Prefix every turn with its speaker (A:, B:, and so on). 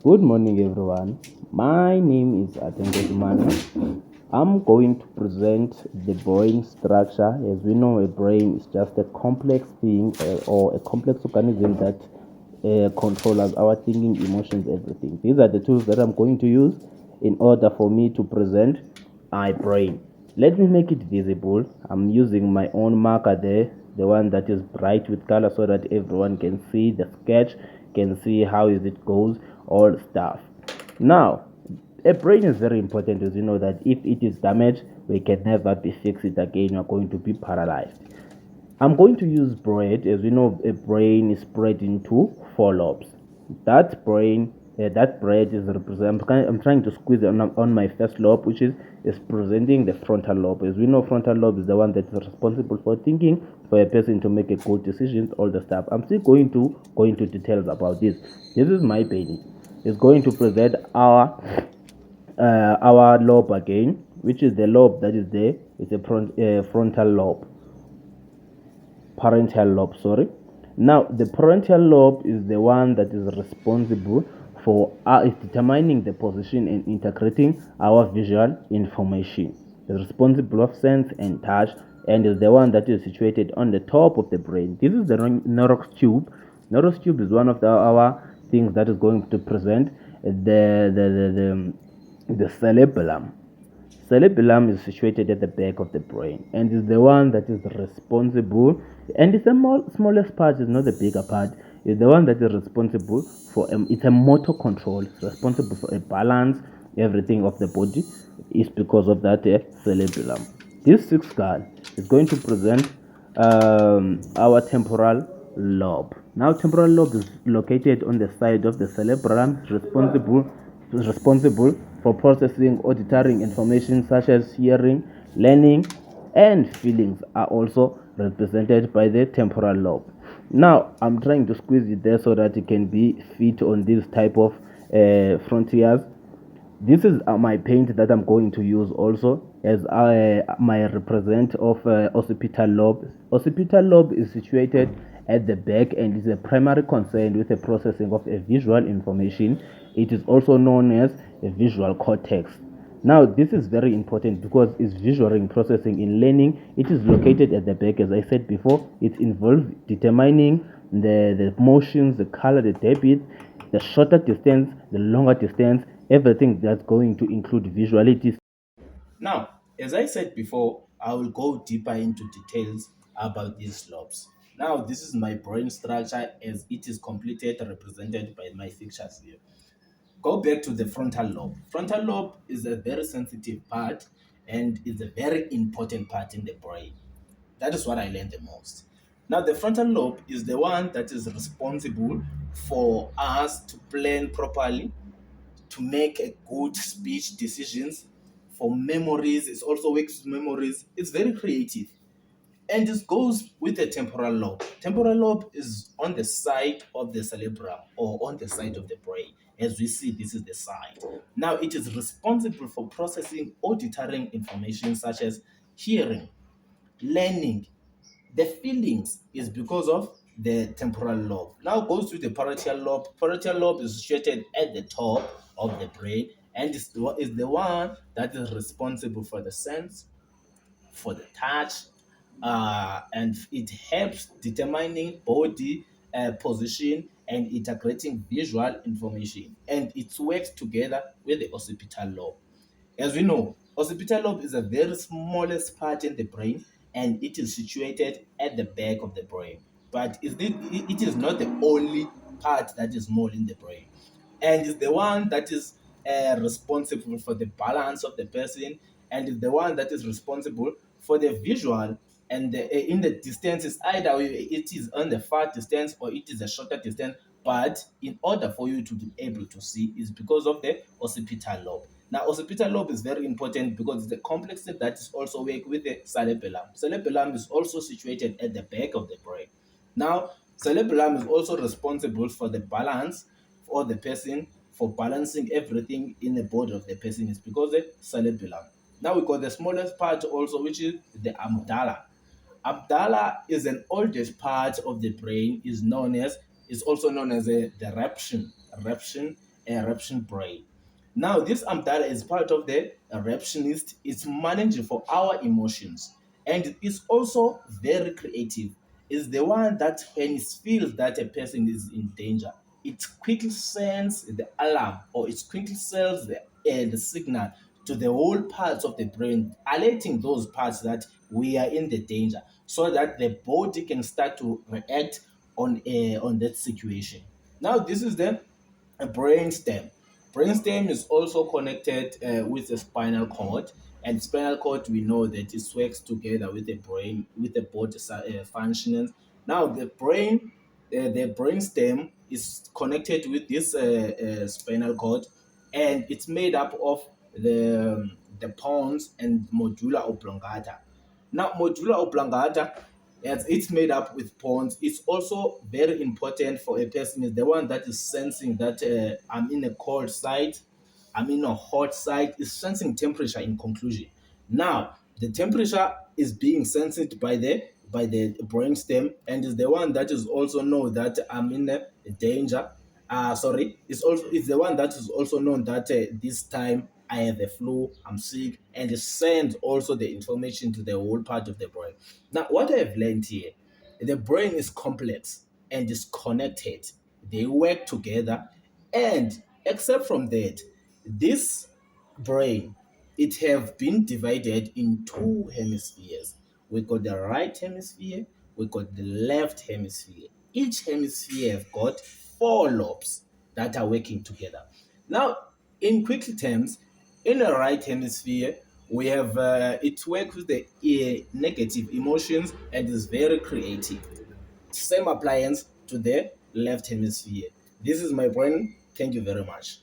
A: Good morning, everyone. My name is Atengedumana. I'm going to present the brain structure. As we know, a brain is just a complex thing or a complex organism that controls our thinking, emotions, everything. These are the tools that I'm going to use in order for me to present my brain. Let me make it visible. I'm using my own marker there, the one that is bright with color, so that everyone can see the sketch, can see how is it goes, all stuff. Now, a brain is very important, as you know that if it is damaged, we can never be fixed it again. You're going to be paralyzed. I'm going to use bread. As we know, a brain is spread into four lobes. That bread is represent. I'm trying to squeeze on my first lobe, which is presenting the frontal lobe. As we know, frontal lobe is the one that is responsible for thinking, for a person to make a good decisions, all the stuff. I'm still going to go into details about this. This is my baby. It's going to present our lobe again, which is the lobe that is there. It's a frontal lobe, parental lobe, sorry. Now the parental lobe is the one that is responsible for is determining the position and integrating our visual information. It's responsible of sense and touch, and is the one that is situated on the top of the brain. This is the neurons tube. Neurons tube is one of our things that is going to present the cerebellum. Cerebellum is situated at the back of the brain and is the one that is responsible, and it's the smallest part, is not the bigger part. It's the one that is responsible for it's a motor control. It's responsible for a balance, everything of the body is because of that cerebellum. This sixth skull is going to present our temporal lobe. Now, temporal lobe is located on the side of the cerebellum, responsible for processing auditory information such as hearing, learning, and feelings are also represented by the temporal lobe. Now, I'm trying to squeeze it there so that it can be fit on this type of frontiers. This is my paint that I'm going to use also as my represent of occipital lobe. Occipital lobe is situated at the back and is a primary concern with the processing of a visual information. It is also known as a visual cortex. Now, this is very important because it's visual processing in learning. It is located at the back, as I said before. It involves determining the motions, the color, the depth, the shorter distance, the longer distance, everything that's going to include visuality.
B: Now, as I said before, I will go deeper into details about these lobes. Now, this is my brain structure as it is completed, represented by my fixtures here. Go back to the frontal lobe. Frontal lobe is a very sensitive part and is a very important part in the brain. That is what I learned the most. Now, the frontal lobe is the one that is responsible for us to plan properly, to make a good speech decisions, for memories. It also works with memories. It's very creative. And this goes with the temporal lobe. Temporal lobe is on the side of the cerebrum or on the side of the brain. As we see, this is the side. Now, it is responsible for processing auditory information such as hearing, learning. The feelings is because of the temporal lobe. Now goes to the parietal lobe. Parietal lobe is situated at the top of the brain and is the one that is responsible for the sense, for the touch, and it helps determining body position and integrating visual information. And it works together with the occipital lobe. As we know, occipital lobe is the very smallest part in the brain and it is situated at the back of the brain. But it is not the only part that is small in the brain. And it's the one that is responsible for the balance of the person and is the one that is responsible for the visual and in the distance is either it is on the far distance or it is a shorter distance, but in order for you to be able to see is because of the occipital lobe. Now, occipital lobe is very important because it's the complex thing that is also work with the cerebellum. Cerebellum is also situated at the back of the brain. Now, cerebellum is also responsible for the balance for the person, for balancing everything in the body of the person is because the cerebellum. Now we got the smallest part also, which is the amygdala. Amygdala is an oldest part of the brain, is also known as the reption. Reption, eruption brain. Now, this amygdala is part of the eruptionist. It's managing for our emotions, and it's also very creative. It's the one that when it feels that a person is in danger, it quickly sends the alarm, or it quickly sends the signal to the whole parts of the brain, alerting those parts that we are in the danger, so that the body can start to react on that situation. Now, this is the brainstem. Brainstem is also connected with the spinal cord, and spinal cord, we know that it works together with the brain, with the body functions. Now, the brainstem is connected with this spinal cord, and it's made up of the pons and medulla oblongata. Now, medulla oblongata, as it's made up with pons, it's also very important for a person. Is the one that is sensing that I'm in a cold site, I'm in a hot site, is sensing temperature in conclusion. Now, the temperature is being sensed by the brainstem, and is the one that is also know that I'm in a danger. Sorry, it's the one that is also known that this time I have a flu, I'm sick, and it sends also the information to the whole part of the brain. Now, what I have learned here, the brain is complex and is connected. They work together, and except from that, this brain, it have been divided in two hemispheres. We got the right hemisphere, we got the left hemisphere. Each hemisphere have got four lobes that are working together. Now, in quick terms, in the right hemisphere, we have it works with the negative emotions and is very creative. Same appliance to the left hemisphere. This is my brain. Thank you very much.